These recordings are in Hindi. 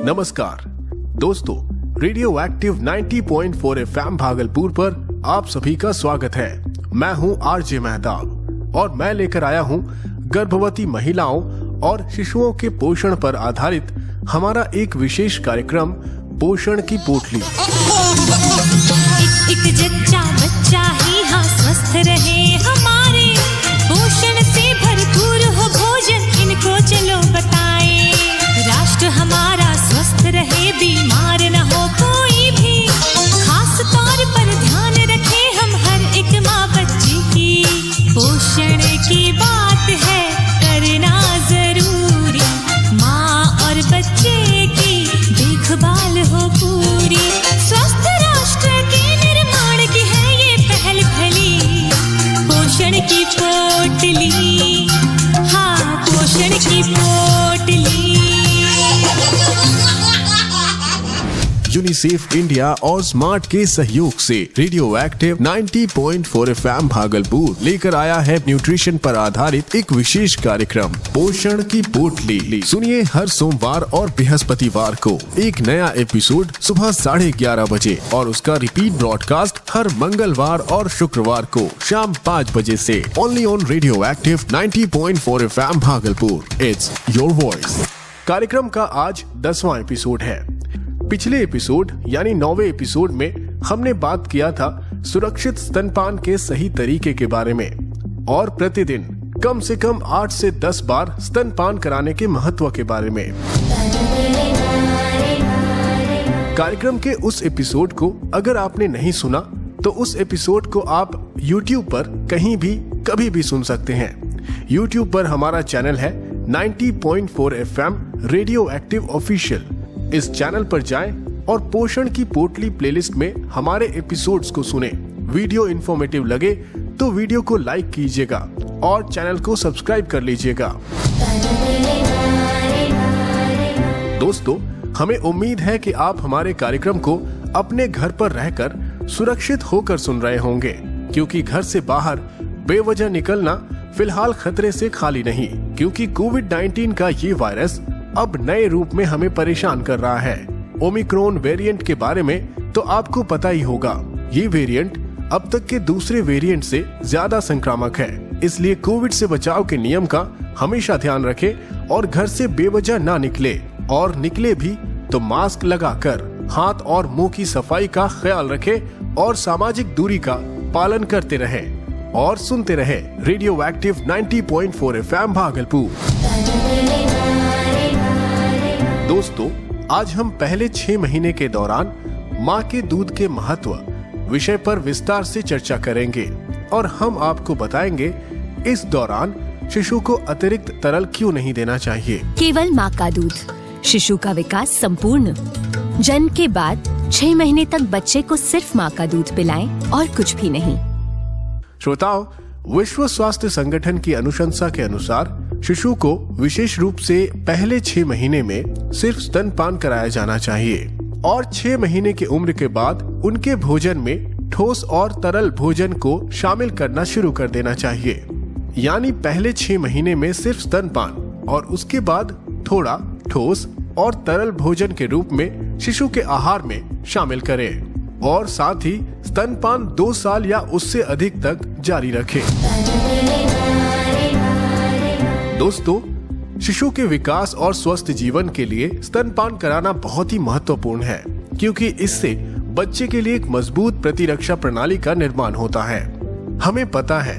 नमस्कार दोस्तों, रेडियो एक्टिव 90.4 FM भागलपुर पर आप सभी का स्वागत है। मैं हूं आरजे मेहताब और मैं लेकर आया हूं गर्भवती महिलाओं और शिशुओं के पोषण पर आधारित हमारा एक विशेष कार्यक्रम पोषण की पोटली। एक जच्चा बच्चा ही हाँ स्वस्थ रहे हमारे, पोषण से भरपूर हो भोजन इनको चलो बताएं। राष्ट्र हमारा स्वस्थ रहे, बीमार न हो कोई भी, खास तौर पर ध्यान रखें हम हर एक माँ बच्ची की। पोषण की बात है करना जरूरी, माँ और बच्चे की देखभाल हो पूरी। स्वस्थ राष्ट्र के निर्माण की है ये पहल भली, पोषण की पोटली, हाँ पोषण की पोटली। यूनिसेफ इंडिया और स्मार्ट के सहयोग से रेडियो एक्टिव 90.4 FM भागलपुर लेकर आया है न्यूट्रिशन पर आधारित एक विशेष कार्यक्रम पोषण की पोटली। सुनिए हर सोमवार और बृहस्पतिवार को एक नया एपिसोड सुबह 11:30 बजे और उसका रिपीट ब्रॉडकास्ट हर मंगलवार और शुक्रवार को शाम 5 बजे से only on radio active 90.4 FM Bhagalpur. It's your voice. कार्यक्रम का आज 10वां एपिसोड है। पिछले एपिसोड यानी 9वें एपिसोड में हमने बात किया था सुरक्षित स्तनपान के सही तरीके के बारे में और प्रतिदिन कम से कम 8 से 10 बार स्तनपान कराने के महत्व के बारे में। कार्यक्रम के उस एपिसोड को अगर आपने नहीं सुना तो उस एपिसोड को आप YouTube पर कहीं भी कभी भी सुन सकते हैं। YouTube पर हमारा चैनल है 90.4 FM रेडियो एक्टिव ऑफिशियल। इस चैनल पर जाएं और पोषण की पोटली प्लेलिस्ट में हमारे एपिसोड्स को सुने। वीडियो इन्फॉर्मेटिव लगे तो वीडियो को लाइक कीजिएगा और चैनल को सब्सक्राइब कर लीजिएगा। दोस्तों, हमें उम्मीद है कि आप हमारे कार्यक्रम को अपने घर पर रहकर सुरक्षित होकर सुन रहे होंगे, क्योंकि घर से बाहर बेवजह निकलना फिलहाल खतरे से खाली नहीं, क्योंकि कोविड-19 का ये वायरस अब नए रूप में हमें परेशान कर रहा है। ओमिक्रॉन वेरिएंट के बारे में तो आपको पता ही होगा। ये वेरिएंट अब तक के दूसरे वेरिएंट से ज्यादा संक्रामक है, इसलिए कोविड से बचाव के नियम का हमेशा ध्यान रखें और घर से बेवजह ना निकले, और निकले भी तो मास्क लगाकर हाथ और मुंह की सफाई का ख्याल रखें और सामाजिक दूरी का पालन करते रहें और सुनते रहे रेडियो एक्टिव 90.4 FM भागलपुर। दोस्तों, आज हम पहले 6 महीने के दौरान माँ के दूध के महत्व विषय पर विस्तार से चर्चा करेंगे और हम आपको बताएंगे इस दौरान शिशु को अतिरिक्त तरल क्यों नहीं देना चाहिए। केवल माँ का दूध, शिशु का विकास संपूर्ण। जन्म के बाद 6 महीने तक बच्चे को सिर्फ माँ का दूध पिलाएं और कुछ भी नहीं। श्रोताओ, विश्व स्वास्थ्य संगठन की अनुशंसा के अनुसार शिशु को विशेष रूप से पहले 6 महीने में सिर्फ स्तनपान कराया जाना चाहिए और 6 महीने की उम्र के बाद उनके भोजन में ठोस और तरल भोजन को शामिल करना शुरू कर देना चाहिए। यानी पहले 6 महीने में सिर्फ स्तनपान और उसके बाद थोड़ा ठोस और तरल भोजन के रूप में शिशु के आहार में शामिल करें और साथ ही स्तनपान 2 साल या उससे अधिक तक जारी रखें। दोस्तों, शिशु के विकास और स्वस्थ जीवन के लिए स्तनपान कराना बहुत ही महत्वपूर्ण है, क्योंकि इससे बच्चे के लिए एक मजबूत प्रतिरक्षा प्रणाली का निर्माण होता है। हमें पता है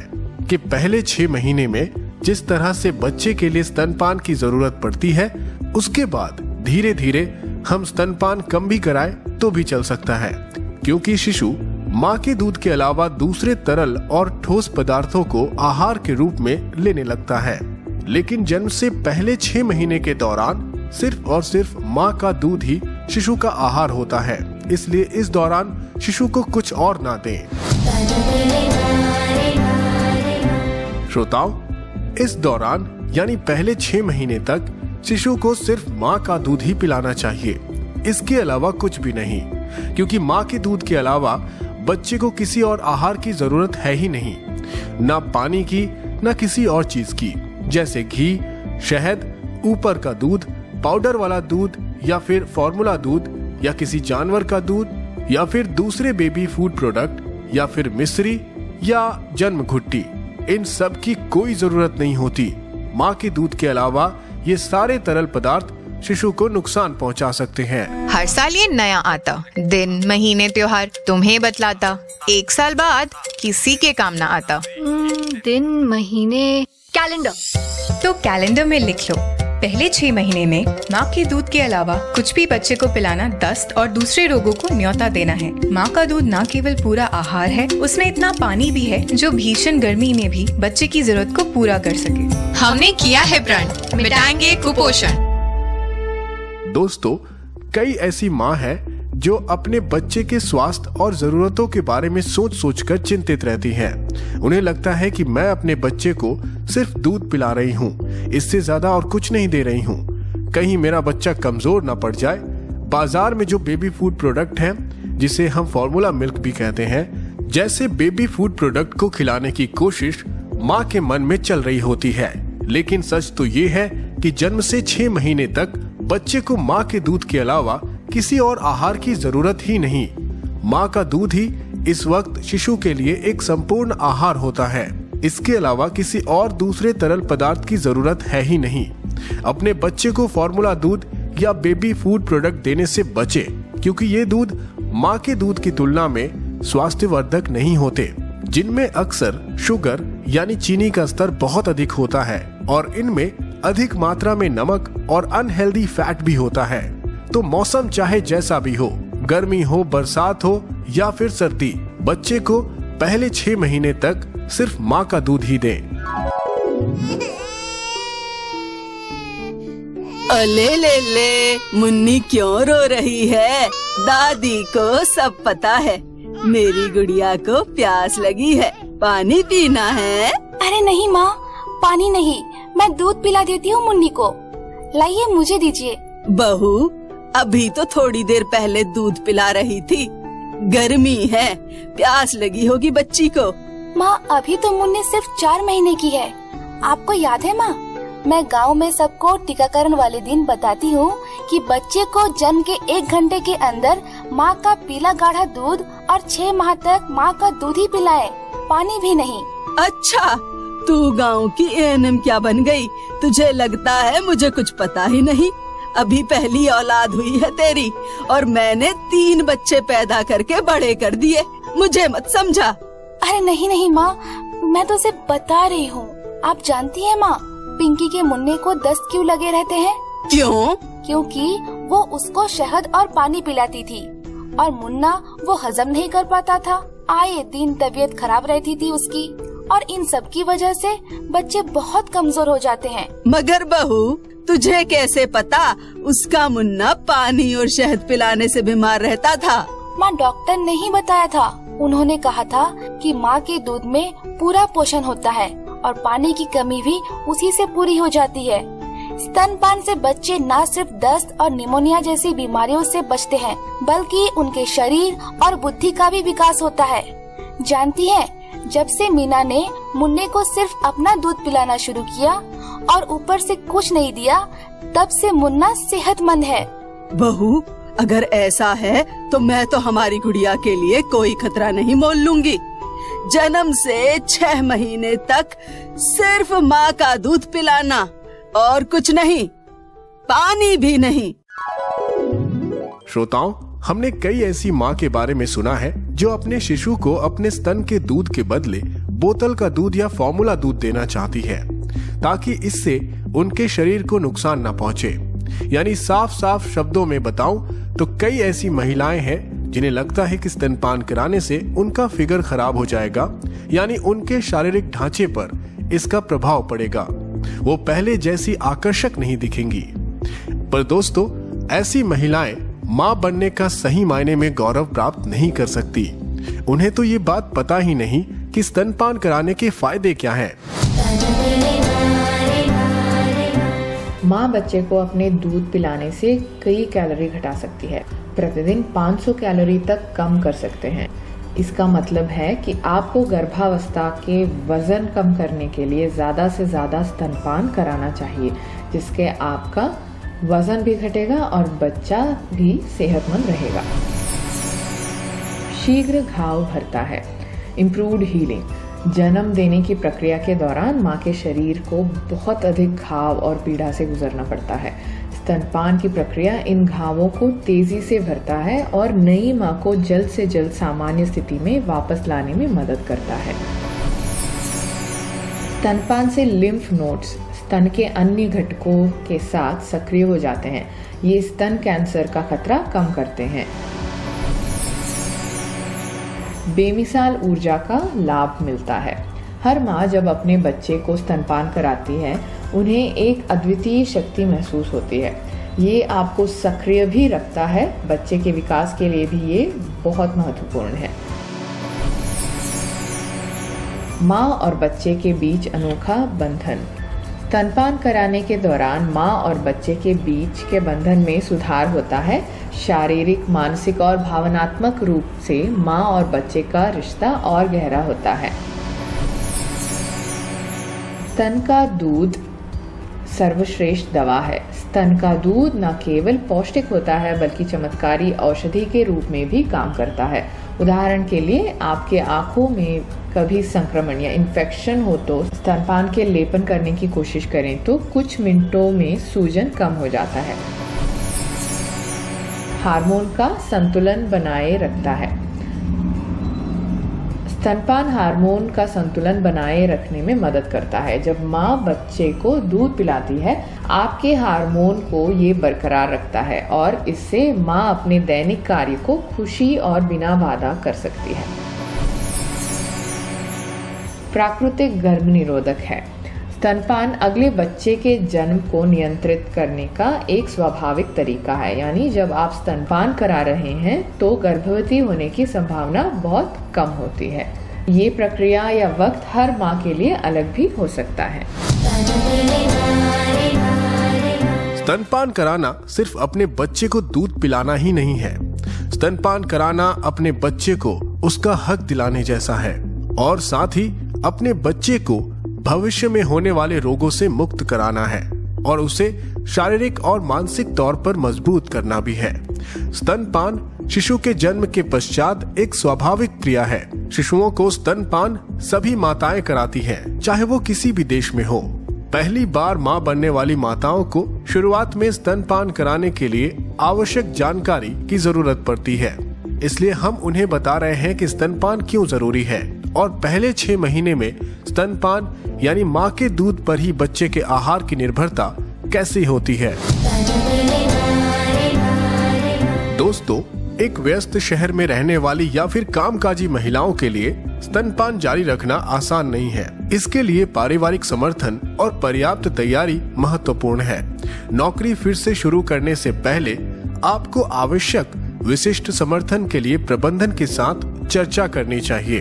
कि पहले 6 महीने में जिस तरह से बच्चे के लिए स्तनपान की जरूरत पड़ती है, उसके बाद धीरे धीरे हम स्तनपान कम भी कराएं तो भी चल सकता है, क्योंकि शिशु माँ के दूध के अलावा दूसरे तरल और ठोस पदार्थों को आहार के रूप में लेने लगता है। लेकिन जन्म से पहले 6 महीने के दौरान सिर्फ और सिर्फ माँ का दूध ही शिशु का आहार होता है, इसलिए इस दौरान शिशु को कुछ और ना दें। श्रोताओं, इस दौरान यानी पहले 6 महीने तक शिशु को सिर्फ माँ का दूध ही पिलाना चाहिए, इसके अलावा कुछ भी नहीं, क्योंकि माँ के दूध के अलावा बच्चे को किसी और आहार की जरूरत है ही नहीं, ना पानी की ना किसी और चीज की, जैसे घी, शहद, ऊपर का दूध, पाउडर वाला दूध या फिर फॉर्मूला दूध या किसी जानवर का दूध या फिर दूसरे बेबी फूड प्रोडक्ट या फिर मिश्री या जन्म घुट्टी, इन सब की कोई जरूरत नहीं होती। माँ के दूध के अलावा ये सारे तरल पदार्थ शिशु को नुकसान पहुंचा सकते हैं। हर साल ये नया आता, दिन महीने त्योहार तुम्हें बतलाता, 1 साल बाद किसी के काम ना आता। दिन महीने कैलेंडर, तो कैलेंडर में लिख लो, पहले 6 महीने में माँ के दूध के अलावा कुछ भी बच्चे को पिलाना दस्त और दूसरे रोगों को न्योता देना है। माँ का दूध न केवल पूरा आहार है, उसमें इतना पानी भी है जो भीषण गर्मी में भी बच्चे की जरूरत को पूरा कर सके। हमने किया है प्रण, मिटाएंगे कुपोषण। दोस्तों, कई ऐसी माँ है जो अपने बच्चे के स्वास्थ्य और जरूरतों के बारे में सोच सोचकर चिंतित रहती हैं। उन्हें लगता है कि मैं अपने बच्चे को सिर्फ दूध पिला रही हूँ, इससे ज्यादा और कुछ नहीं दे रही हूँ। कहीं मेरा बच्चा कमजोर ना पड़ जाए। बाजार में जो बेबी फूड प्रोडक्ट हैं, जिसे हम फॉर्मूला मिल्क भी कहते हैं, जैसे बेबी फूड प्रोडक्ट को खिलाने की कोशिश माँ के मन में चल रही होती है। लेकिन सच तो ये है कि जन्म से 6 महीने तक बच्चे को माँ के दूध के अलावा किसी और आहार की जरूरत ही नहीं। माँ का दूध ही इस वक्त शिशु के लिए एक संपूर्ण आहार होता है। इसके अलावा किसी और दूसरे तरल पदार्थ की जरूरत है ही नहीं। अपने बच्चे को फॉर्मूला दूध या बेबी फूड प्रोडक्ट देने से बचे, क्योंकि ये दूध माँ के दूध की तुलना में स्वास्थ्यवर्धक नहीं होते, जिनमें अक्सर शुगर यानी चीनी का स्तर बहुत अधिक होता है और इनमें अधिक मात्रा में नमक और अनहेल्दी फैट भी होता है। तो मौसम चाहे जैसा भी हो, गर्मी हो, बरसात हो या फिर सर्दी, बच्चे को पहले 6 महीने तक सिर्फ माँ का दूध ही दें। अले ले ले, मुन्नी क्यों रो रही है? दादी को सब पता है, मेरी गुड़िया को प्यास लगी है, पानी पीना है। अरे नहीं माँ, पानी नहीं, मैं दूध पिला देती हूँ मुन्नी को। लाइए, मुझे दीजिए। बहू, अभी तो थोड़ी देर पहले दूध पिला रही थी, गर्मी है, प्यास लगी होगी बच्ची को। माँ, अभी तो मुन्नी सिर्फ 4 महीने की है। आपको याद है माँ, मैं गांव में सबको टीकाकरण वाले दिन बताती हूँ कि बच्चे को जन्म के 1 घंटे के अंदर माँ का पीला गाढ़ा दूध और 6 माह तक माँ का दूध ही पिलाए, पानी भी नहीं। अच्छा, तू गांव की एएनएम क्या बन गई? तुझे लगता है मुझे कुछ पता ही नहीं। अभी पहली औलाद हुई है तेरी और मैंने 3 बच्चे पैदा करके बड़े कर दिए, मुझे मत समझा। अरे नहीं नहीं माँ, मैं तो सिर्फ बता रही हूँ। आप जानती है माँ, पिंकी के मुन्ने को दस्त क्यों लगे रहते हैं? क्यों? क्योंकि वो उसको शहद और पानी पिलाती थी और मुन्ना वो हजम नहीं कर पाता था। आए दिन तबीयत खराब रहती थी उसकी और इन सब की वजह से बच्चे बहुत कमजोर हो जाते हैं। मगर बहू, तुझे कैसे पता उसका मुन्ना पानी और शहद पिलाने से बीमार रहता था? माँ, डॉक्टर ने ही बताया था। उन्होंने कहा था कि माँ के दूध में पूरा पोषण होता है और पानी की कमी भी उसी से पूरी हो जाती है। स्तनपान से बच्चे न सिर्फ दस्त और निमोनिया जैसी बीमारियों से बचते हैं, बल्कि उनके शरीर और बुद्धि का भी विकास होता है। जानती है, जब से मीना ने मुन्ने को सिर्फ अपना दूध पिलाना शुरू किया और ऊपर से कुछ नहीं दिया, तब से मुन्ना सेहतमंद है। बहू, अगर ऐसा है तो मैं तो हमारी गुड़िया के लिए कोई खतरा नहीं मोल लूंगी। जन्म से 6 महीने तक सिर्फ माँ का दूध पिलाना और कुछ नहीं, पानी भी नहीं। श्रोताओं, हमने कई ऐसी माँ के बारे में सुना है जो अपने शिशु को अपने स्तन के दूध के बदले बोतल का दूध या फॉर्मूला दूध देना चाहती है, ताकि इससे उनके शरीर को नुकसान न पहुंचे। यानी साफ साफ शब्दों में बताऊं तो कई ऐसी महिलाएं हैं जिन्हें लगता है कि स्तनपान कराने से उनका फिगर खराब हो जाएगा, यानी उनके शारीरिक ढांचे पर इसका प्रभाव पड़ेगा, वो पहले जैसी आकर्षक नहीं दिखेंगी। पर दोस्तों, ऐसी महिलाएं माँ बनने का सही मायने में गौरव प्राप्त नहीं कर सकती। उन्हें तो ये बात पता ही नहीं कि स्तनपान कराने के फायदे क्या हैं। माँ बच्चे को अपने दूध पिलाने से कई कैलोरी घटा सकती है, प्रतिदिन 500 कैलोरी तक कम कर सकते हैं। इसका मतलब है कि आपको गर्भावस्था के वजन कम करने के लिए ज़्यादा से ज़्यादा स्तनपान कराना चाहिए, जिसके आपका वजन भी घटेगा और बच्चा भी सेहतमंद रहेगा। शीघ्र घाव भरता है। Improved healing. जन्म देने की प्रक्रिया के दौरान माँ के शरीर को बहुत अधिक घाव और पीड़ा से गुजरना पड़ता है। स्तनपान की प्रक्रिया इन घावों को तेजी से भरता है और नई माँ को जल्द से जल्द सामान्य स्थिति में वापस लाने में मदद करता है। स्तनपान से लिम्फ नोड्स स्तन के अन्य घटकों के साथ सक्रिय हो जाते हैं। ये स्तन कैंसर का खतरा कम करते हैं। बेमिसाल ऊर्जा का लाभ मिलता है। हर माँ जब अपने बच्चे को स्तनपान कराती है उन्हें एक अद्वितीय शक्ति महसूस होती है। ये आपको सक्रिय भी रखता है। बच्चे के विकास के लिए भी ये बहुत महत्वपूर्ण है। माँ और बच्चे के बीच अनोखा बंधन। स्तनपान कराने के दौरान माँ और बच्चे के बीच के बंधन में सुधार होता है। शारीरिक, मानसिक और भावनात्मक रूप से माँ और बच्चे का रिश्ता और गहरा होता है। स्तन का दूध सर्वश्रेष्ठ दवा है। स्तन का दूध न केवल पौष्टिक होता है बल्कि चमत्कारी औषधि के रूप में भी काम करता है। उदाहरण के लिए आपके आंखों में कभी संक्रमण या इन्फेक्शन हो तो स्तनपान के लेपन करने की कोशिश करें तो कुछ मिनटों में सूजन कम हो जाता है। हार्मोन का संतुलन बनाए रखता है। स्तनपान हार्मोन का संतुलन बनाए रखने में मदद करता है। जब माँ बच्चे को दूध पिलाती है आपके हार्मोन को ये बरकरार रखता है और इससे माँ अपने दैनिक कार्य को खुशी और बिना बाधा कर सकती है। प्राकृतिक गर्भ निरोधक है। स्तनपान अगले बच्चे के जन्म को नियंत्रित करने का एक स्वाभाविक तरीका है। यानी जब आप स्तनपान करा रहे हैं तो गर्भवती होने की संभावना बहुत कम होती है। ये प्रक्रिया या वक्त हर माँ के लिए अलग भी हो सकता है। स्तनपान कराना सिर्फ अपने बच्चे को दूध पिलाना ही नहीं है। स्तनपान कराना अपने बच्चे को उसका हक दिलाने जैसा है और साथ ही अपने बच्चे को भविष्य में होने वाले रोगों से मुक्त कराना है और उसे शारीरिक और मानसिक तौर पर मजबूत करना भी है। स्तनपान शिशु के जन्म के पश्चात एक स्वाभाविक क्रिया है। शिशुओं को स्तनपान सभी माताएं कराती हैं, चाहे वो किसी भी देश में हो। पहली बार मां बनने वाली माताओं को शुरुआत में स्तनपान कराने के लिए आवश्यक जानकारी की जरूरत पड़ती है। इसलिए हम उन्हें बता रहे हैं कि स्तनपान क्यों जरूरी है और पहले 6 महीने में स्तनपान यानी माँ के दूध पर ही बच्चे के आहार की निर्भरता कैसे होती है। दोस्तों, एक व्यस्त शहर में रहने वाली या फिर कामकाजी महिलाओं के लिए स्तनपान जारी रखना आसान नहीं है। इसके लिए पारिवारिक समर्थन और पर्याप्त तैयारी महत्वपूर्ण है। नौकरी फिर से शुरू करने से पहले आपको आवश्यक विशिष्ट समर्थन के लिए प्रबंधन के साथ चर्चा करनी चाहिए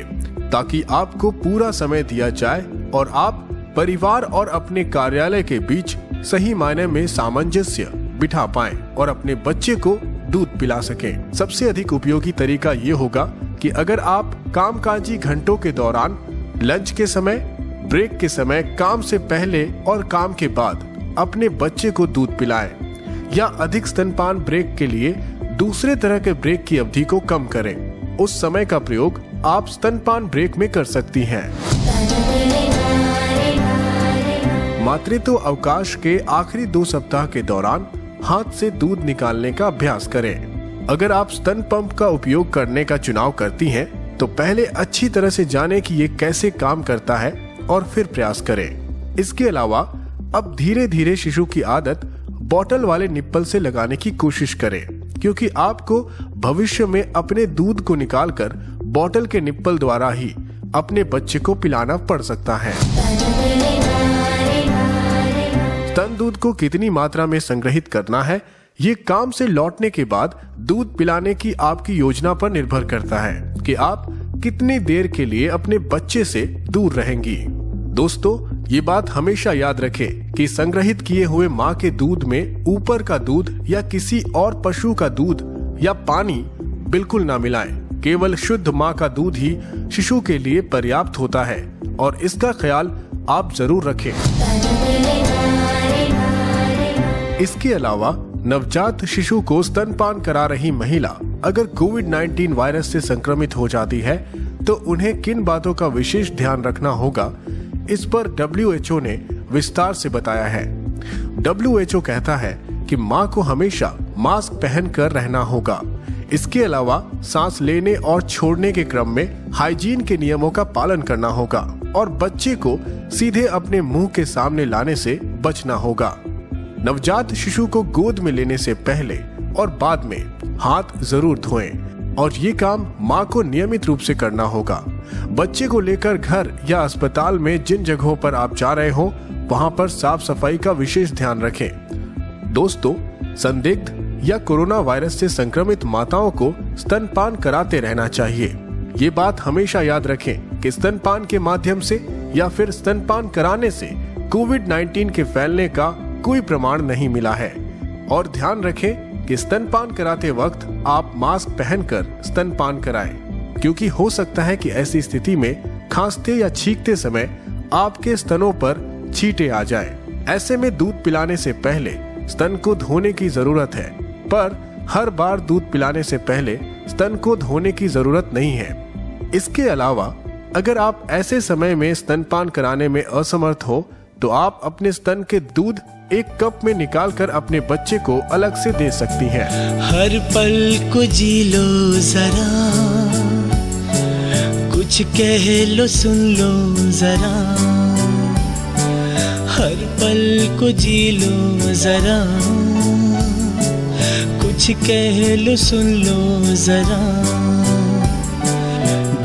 ताकि आपको पूरा समय दिया जाए और आप परिवार और अपने कार्यालय के बीच सही मायने में सामंजस्य बिठा पाएं और अपने बच्चे को दूध पिला सकें। सबसे अधिक उपयोगी तरीका ये होगा कि अगर आप कामकाजी घंटों के दौरान, लंच के समय, ब्रेक के समय, काम से पहले और काम के बाद अपने बच्चे को दूध पिलाएं या अधिक स्तनपान ब्रेक के लिए दूसरे तरह के ब्रेक की अवधि को कम करें। उस समय का प्रयोग आप स्तनपान ब्रेक में कर सकती हैं। मातृत्व अवकाश के आखिरी 2 सप्ताह के दौरान हाथ से दूध निकालने का अभ्यास करें। अगर आप स्तन पंप का उपयोग करने का चुनाव करती हैं, तो पहले अच्छी तरह से जानें कि ये कैसे काम करता है और फिर प्रयास करें। इसके अलावा अब धीरे धीरे शिशु की आदत बॉटल वाले निप्पल से लगाने की कोशिश करें, क्योंकि आपको भविष्य में अपने दूध को निकालकर बॉटल के निप्पल द्वारा ही अपने बच्चे को पिलाना पड़ सकता है। स्तन दूध को कितनी मात्रा में संग्रहित करना है, ये काम से लौटने के बाद दूध पिलाने की आपकी योजना पर निर्भर करता है कि आप कितनी देर के लिए अपने बच्चे से दूर रहेंगी। दोस्तों, ये बात हमेशा याद रखें कि संग्रहित किए हुए माँ के दूध में ऊपर का दूध या किसी और पशु का दूध या पानी बिल्कुल ना मिलाएं। केवल शुद्ध माँ का दूध ही शिशु के लिए पर्याप्त होता है और इसका ख्याल आप जरूर रखें। इसके अलावा नवजात शिशु को स्तनपान करा रही महिला अगर कोविड-19 वायरस से संक्रमित हो जाती है तो उन्हें किन बातों का विशेष ध्यान रखना होगा, इस पर WHO ने विस्तार से बताया है। WHO कहता है कि मां को हमेशा मास्क पहनकर रहना होगा। इसके अलावा सांस लेने और छोड़ने के क्रम में हाइजीन के नियमों का पालन करना होगा और बच्चे को सीधे अपने मुंह के सामने लाने से बचना होगा। नवजात शिशु को गोद में लेने से पहले और बाद में हाथ जरूर धोएं और ये काम मां को नियमित रूप से करना होगा। बच्चे को लेकर घर या अस्पताल में जिन जगहों पर आप जा रहे हो वहां पर साफ सफाई का विशेष ध्यान रखें। दोस्तों, संदिग्ध या कोरोना वायरस से संक्रमित माताओं को स्तनपान कराते रहना चाहिए। ये बात हमेशा याद रखें कि स्तनपान के माध्यम से या फिर स्तनपान कराने से कोविड-19 के फैलने का कोई प्रमाण नहीं मिला है। और ध्यान रखें कि स्तनपान कराते वक्त आप मास्क पहनकर स्तनपान कराएं, क्योंकि हो सकता है कि ऐसी स्थिति में खांसते या छींकते समय आपके स्तनों पर छींटे आ जाएं। ऐसे में दूध पिलाने से पहले स्तन को धोने की जरूरत है, पर हर बार दूध पिलाने से पहले स्तन को धोने की जरूरत नहीं है। इसके अलावा अगर आप ऐसे समय में स्तनपान कराने में असमर्थ हो तो आप अपने स्तन के दूध एक कप में निकालकर अपने बच्चे को अलग से दे सकती हैं। हर पल को जी लो जरा, कुछ कह लो सुन लो जरा, हर पल को जी लो जरा, कुछ कह लो सुन लो जरा,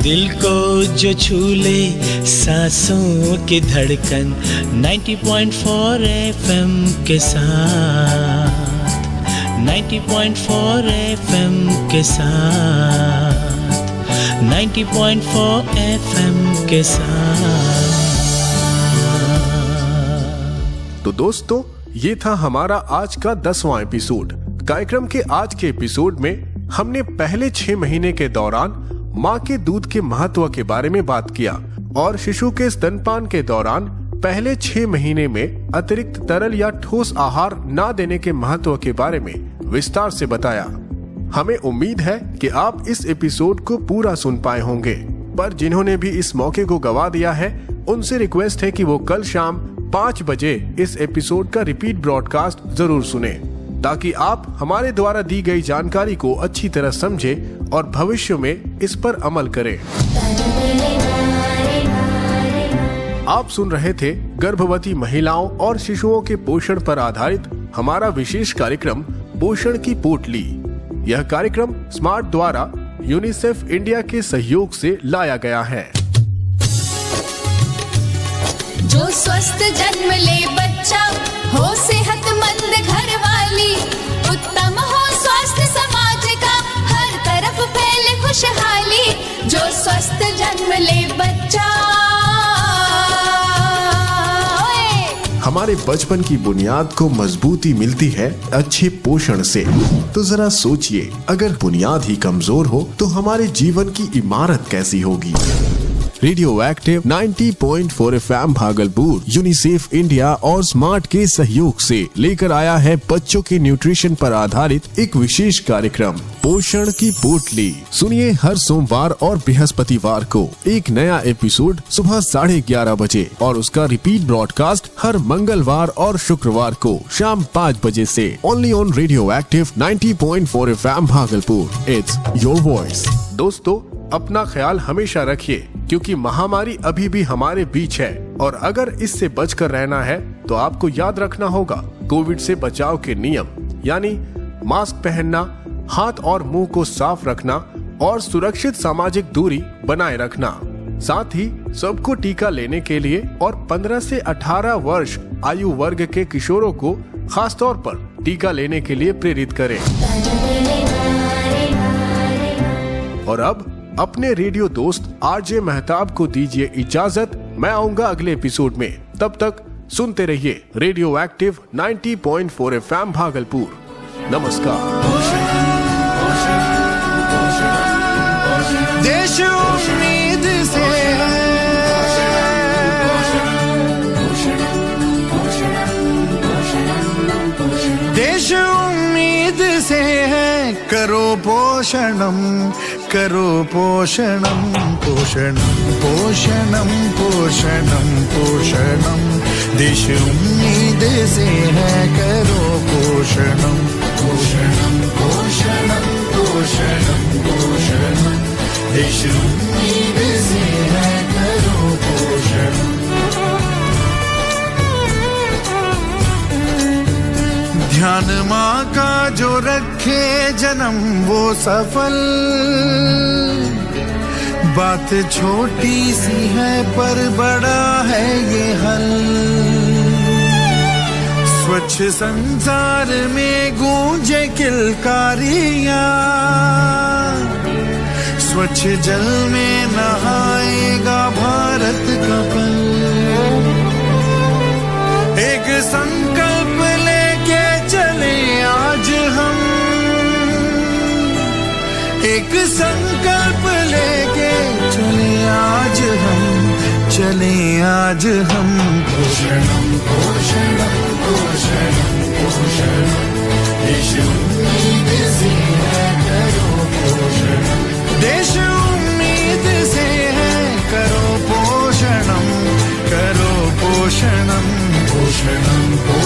दिल को जो छू ले सांसों की धड़कन 90.4 FM के साथ, 90.4 FM के साथ, 90.4 FM के साथ। तो दोस्तों, ये था हमारा आज का 10वां एपिसोड। कार्यक्रम के आज के एपिसोड में हमने पहले 6 महीने के दौरान माँ के दूध के महत्व के बारे में बात किया और शिशु के स्तनपान के दौरान पहले 6 महीने में अतिरिक्त तरल या ठोस आहार ना देने के महत्व के बारे में विस्तार से बताया। हमें उम्मीद है कि आप इस एपिसोड को पूरा सुन पाए होंगे, पर जिन्होंने भी इस मौके को गवा दिया है उनसे रिक्वेस्ट है कि वो कल शाम 5 बजे इस एपिसोड का रिपीट ब्रॉडकास्ट जरूर सुने, ताकि आप हमारे द्वारा दी गई जानकारी को अच्छी तरह समझें और भविष्य में इस पर अमल करें। आप सुन रहे थे गर्भवती महिलाओं और शिशुओं के पोषण पर आधारित हमारा विशेष कार्यक्रम पोषण की पोटली। यह कार्यक्रम स्मार्ट द्वारा यूनिसेफ इंडिया के सहयोग से लाया गया है। जो स्वस्थ जन्म ले बच्चा हो सेहतमंद घर वाली, उत्तम हो स्वास्थ्य समाज का, हर तरफ फैले खुशहाली। जो स्वस्थ जन्म ले बच्चा, हमारे बचपन की बुनियाद को मजबूती मिलती है अच्छे पोषण से। तो जरा सोचिए, अगर बुनियाद ही कमजोर हो तो हमारे जीवन की इमारत कैसी होगी। Radio active 90.4 FM Bhagalpur UNICEF India और स्मार्ट के सहयोग से लेकर आया है बच्चों के न्यूट्रिशन पर आधारित एक विशेष कार्यक्रम पोषण की पोटली। सुनिए हर सोमवार और बृहस्पतिवार को एक नया एपिसोड सुबह 11:30 बजे और उसका रिपीट ब्रॉडकास्ट हर मंगलवार और शुक्रवार को शाम 5 बजे से only on radio active 90.4 FM Bhagalpur. It's your voice. दोस्तों, अपना ख्याल हमेशा रखिए, क्योंकि महामारी अभी भी हमारे बीच है और अगर इससे बचकर रहना है तो आपको याद रखना होगा कोविड से बचाव के नियम, यानी मास्क पहनना, हाथ और मुंह को साफ रखना और सुरक्षित सामाजिक दूरी बनाए रखना। साथ ही सबको टीका लेने के लिए और 15 से 18 वर्ष आयु वर्ग के किशोरों को खास तौर पर टीका लेने के लिए प्रेरित करें। और अब अपने रेडियो दोस्त आरजे मेहताब को दीजिए इजाजत। मैं आऊंगा अगले एपिसोड में। तब तक सुनते रहिए रेडियो एक्टिव 90.4 FM भागलपुर। नमस्कार। देश उम्मीद से है, करो पोषणम करो पोषणम पोषणम पोषणम पोषणम पोषणम देश उम्मीद से है करो पोषणम पोषणम पोषणम पोषणम पोषणम देश उम्मीद से है करो पोषणम। ध्यान माँ का जो रखे जन्म वो सफल, बात छोटी सी है पर बड़ा है ये हल। स्वच्छ संसार में गूंजे किलकारियां, स्वच्छ जल में नहाएगा भारत का पल। एक संकल्प लेके चले आज हम, एक संकल्प लेके चले आज हम, चले आज हम। पोषणम पोषणम पोषणम पोषणम देश उम्मीद से है करो पोषणम, देश उम्मीद से है करो पोषणम, करो पोषणम पोषणम।